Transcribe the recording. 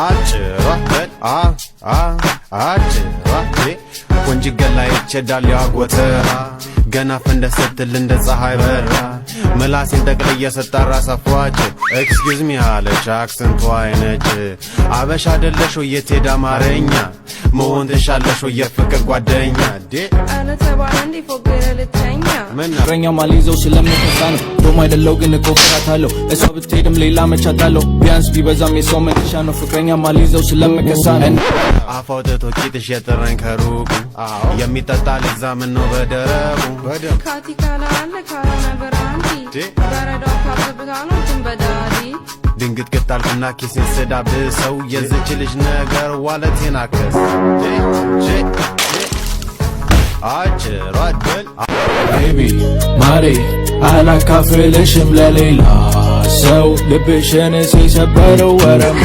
አጭሯበል አጭሯ ቆንጅ ገላ ይቸዳል ያጎተራ ገና ፈንደ ስትል እንደ ፀሐይ በራ ምላሴን ጠቅልዬ ሰጣራ ሰፏች ኤክስኪውዝ ሚ አለች አክሰንቷ አይነች አበሻ አይደለሽ ወይ የቴዳ አማርኛ መሆን ትሻለሽ ወይ የፍቅር ጓደኛ አነ ተባለ እንዲ ፎገረ ልተኛ ፍቅረኛ ማልይዘው ስለምከሳ ነው ዶም አይደለው ግን እቆፍራታለሁ እሷ ብትሄድም ሌላ መቻታለሁ ቢያንስ ቢበዛም የሰው መነሻ ነው ፍቅረኛ ማልይዘው ስለምከሳ ነው አፋውጥቶ ቂጥሽ የጠራኝ ከሩቁ የሚጠጣ ለዛምን ነው በደረቁ ካቲካላ አለ ካራና በራንዲ በረዳው ካብብታኑ ትንበዳዲ ድንግት ቅጣልኩና ኪሴን ስዳብሰው የዝች ልጅ ነገር ዋለቴን አከስ አጭሯበል ቤቢ ማሬ አላካፍልሽም ለሌላ ሰው ልብሽን ሲሰበረው ወረማ